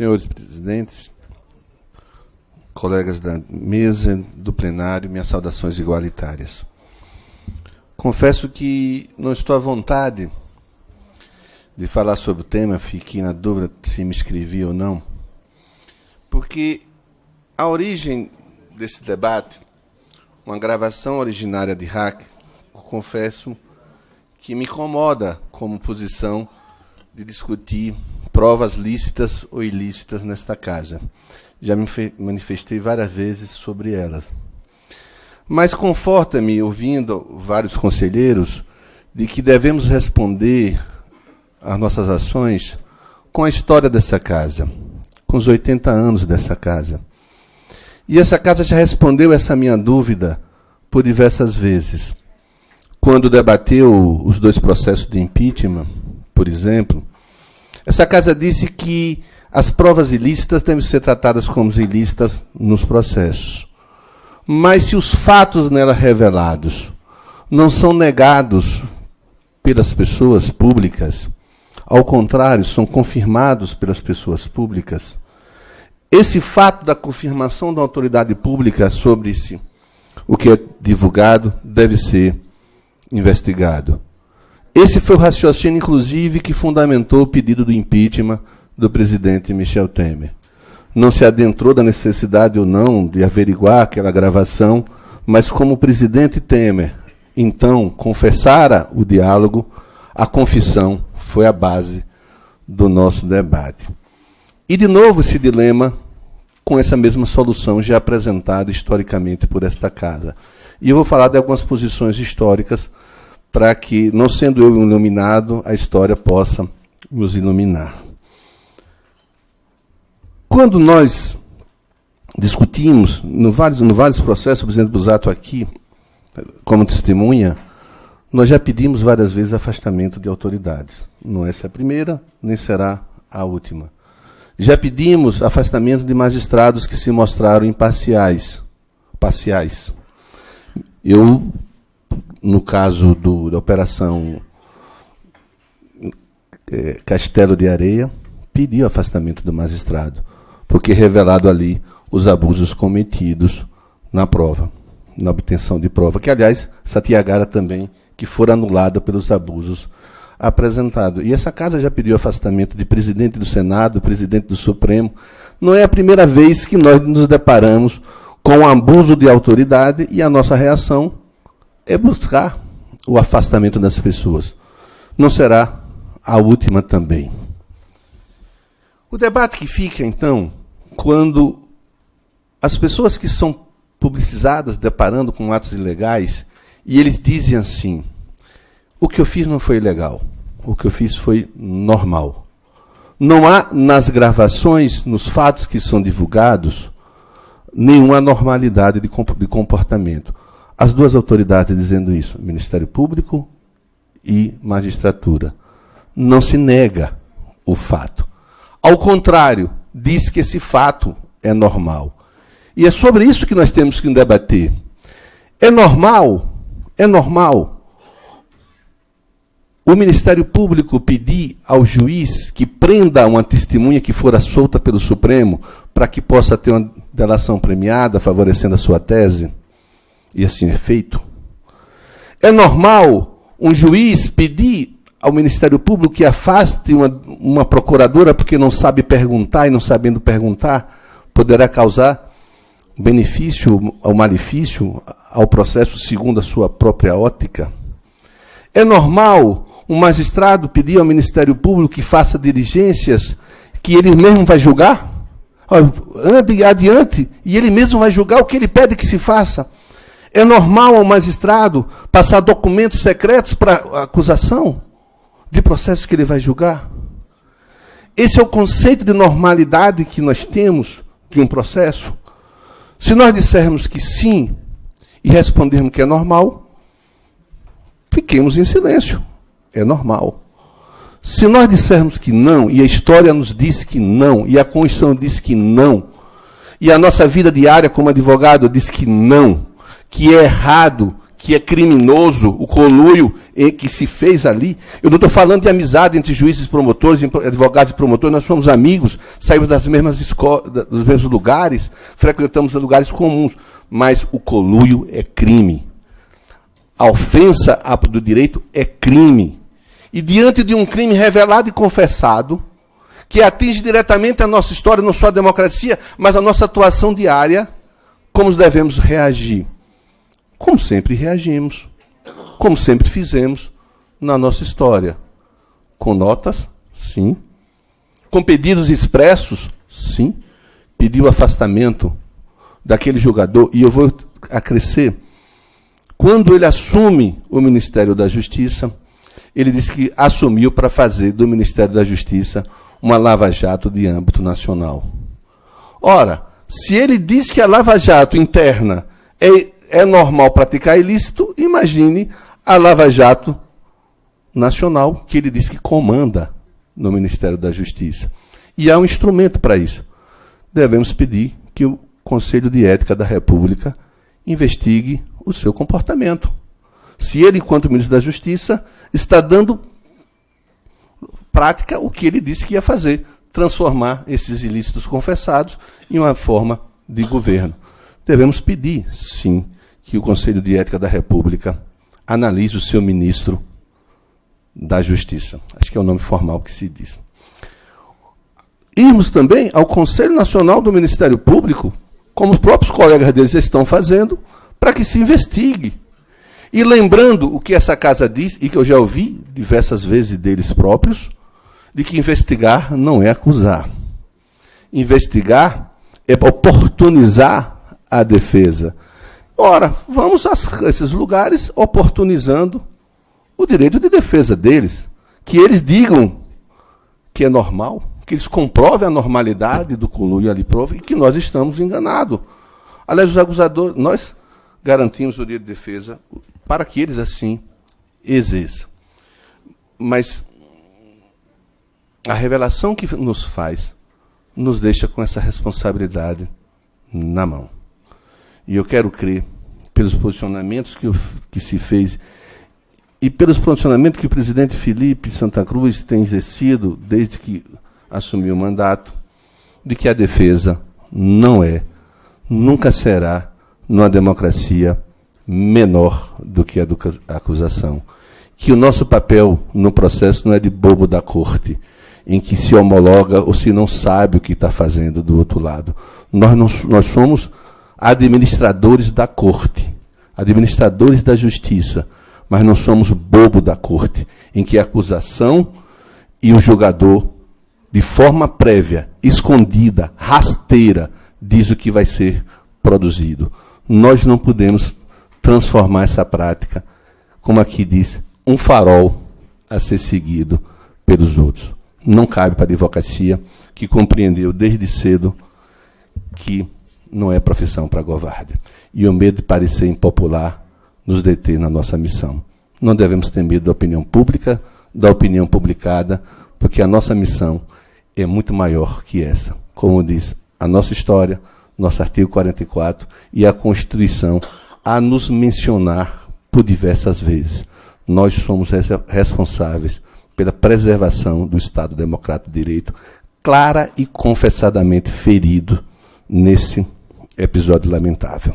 Senhores presidentes, colegas da mesa, do plenário, minhas saudações igualitárias. Confesso que não estou à vontade de falar sobre o tema, fiquei na dúvida se me inscrevi ou não, porque a origem desse debate, uma gravação originária de Hack, confesso que me incomoda como posição de discutir provas lícitas ou ilícitas nesta casa. Já me manifestei várias vezes sobre elas. Mas conforta-me, ouvindo vários conselheiros, de que devemos responder às nossas ações com a história dessa casa, com os 80 anos dessa casa. E essa casa já respondeu essa minha dúvida por diversas vezes. Quando debateu os dois processos de impeachment, por exemplo, essa casa disse que as provas ilícitas devem ser tratadas como ilícitas nos processos. Mas se os fatos nela revelados não são negados pelas pessoas públicas, ao contrário, são confirmados pelas pessoas públicas, esse fato da confirmação da autoridade pública sobre o que é divulgado deve ser investigado. Esse foi o raciocínio, inclusive, que fundamentou o pedido do impeachment do presidente Michel Temer. Não se adentrou da necessidade ou não de averiguar aquela gravação, mas como o presidente Temer, então, confessara o diálogo, a confissão foi a base do nosso debate. E, de novo, esse dilema com essa mesma solução já apresentada historicamente por esta casa. E eu vou falar de algumas posições históricas para que, não sendo eu iluminado, a história possa nos iluminar. Quando nós discutimos, no vários processos, o presidente Busato aqui, como testemunha, nós já pedimos várias vezes afastamento de autoridades. Não essa é a primeira, nem será a última. Já pedimos afastamento de magistrados que se mostraram imparciais. Eu, no caso da Operação Castelo de Areia, pedi o afastamento do magistrado, porque revelado ali os abusos cometidos na prova, na obtenção de prova, que, aliás, Satyagara também, que for anulada pelos abusos apresentados. E essa casa já pediu afastamento de presidente do Senado, presidente do Supremo. Não é a primeira vez que nós nos deparamos com um abuso de autoridade e a nossa reação é buscar o afastamento das pessoas. Não será a última também. O debate que fica, então, quando as pessoas que são publicizadas deparando com atos ilegais, e eles dizem assim: o que eu fiz não foi ilegal, o que eu fiz foi normal. Não há nas gravações, nos fatos que são divulgados, nenhuma anormalidade de comportamento. As duas autoridades dizendo isso, Ministério Público e Magistratura. Não se nega o fato. Ao contrário, diz que esse fato é normal. E é sobre isso que nós temos que debater. É normal o Ministério Público pedir ao juiz que prenda uma testemunha que fora solta pelo Supremo para que possa ter uma delação premiada, favorecendo a sua tese? E assim é feito. É normal um juiz pedir ao Ministério Público que afaste uma procuradora porque não sabe perguntar, e não sabendo perguntar poderá causar benefício ou malefício ao processo segundo a sua própria ótica? É normal um magistrado pedir ao Ministério Público que faça diligências que ele mesmo vai julgar? Ande adiante e ele mesmo vai julgar o que ele pede que se faça. É normal ao magistrado passar documentos secretos para acusação de processos que ele vai julgar? Esse é o conceito de normalidade que nós temos de um processo? Se nós dissermos que sim e respondermos que é normal, fiquemos em silêncio. É normal. Se nós dissermos que não, e a história nos diz que não, e a Constituição diz que não, e a nossa vida diária como advogado diz que não, que é errado, que é criminoso, o conluio que se fez ali. Eu não estou falando de amizade entre juízes, promotores, advogados e promotores, nós somos amigos, saímos das mesmas escolas, dos mesmos lugares, frequentamos lugares comuns, mas o conluio é crime. A ofensa do direito é crime. E diante de um crime revelado e confessado, que atinge diretamente a nossa história, não só a democracia, mas a nossa atuação diária, como devemos reagir? Como sempre reagimos, como sempre fizemos na nossa história. Com notas? Sim. Com pedidos expressos? Sim. Pediu afastamento daquele jogador, e eu vou acrescer. Quando ele assume o Ministério da Justiça, ele disse que assumiu para fazer do Ministério da Justiça uma lava-jato de âmbito nacional. Ora, se ele diz que a lava-jato interna é normal praticar ilícito, imagine a lava-jato nacional, que ele diz que comanda no Ministério da Justiça. E há um instrumento para isso. Devemos pedir que o Conselho de Ética da República investigue o seu comportamento. Se ele, enquanto ministro da Justiça, está dando prática o que ele disse que ia fazer, transformar esses ilícitos confessados em uma forma de governo. Devemos pedir, sim, que o Conselho de Ética da República analise o seu ministro da Justiça. Acho que é o nome formal que se diz. Irmos também ao Conselho Nacional do Ministério Público, como os próprios colegas deles estão fazendo, para que se investigue. E lembrando o que essa casa diz, e que eu já ouvi diversas vezes deles próprios, de que investigar não é acusar. Investigar é oportunizar a defesa. Ora, vamos a esses lugares oportunizando o direito de defesa deles. Que eles digam que é normal, que eles comprovem a normalidade do conluio ali prova e que nós estamos enganados. Aliás, os acusadores, nós garantimos o direito de defesa para que eles assim exerçam. Mas a revelação que nos faz nos deixa com essa responsabilidade na mão. E eu quero crer, pelos posicionamentos que se fez e pelos posicionamentos que o presidente Felipe Santa Cruz tem exercido desde que assumiu o mandato, de que a defesa não é, nunca será, numa democracia, menor do que a acusação. Que o nosso papel no processo não é de bobo da corte, em que se homologa ou se não sabe o que está fazendo do outro lado. Nós somos administradores da corte, administradores da justiça, mas não somos bobo da corte, em que a acusação e o julgador, de forma prévia, escondida, rasteira, diz o que vai ser produzido. Nós não podemos transformar essa prática, como aqui diz, um farol a ser seguido pelos outros. Não cabe para a advocacia, que compreendeu desde cedo que não é profissão para covarde. E o medo de parecer impopular nos detém na nossa missão. Não devemos ter medo da opinião pública, da opinião publicada, porque a nossa missão é muito maior que essa. Como diz a nossa história, nosso artigo 44 e a Constituição, a nos mencionar por diversas vezes. Nós somos responsáveis pela preservação do Estado Democrático de Direito, clara e confessadamente ferido nesse episódio lamentável.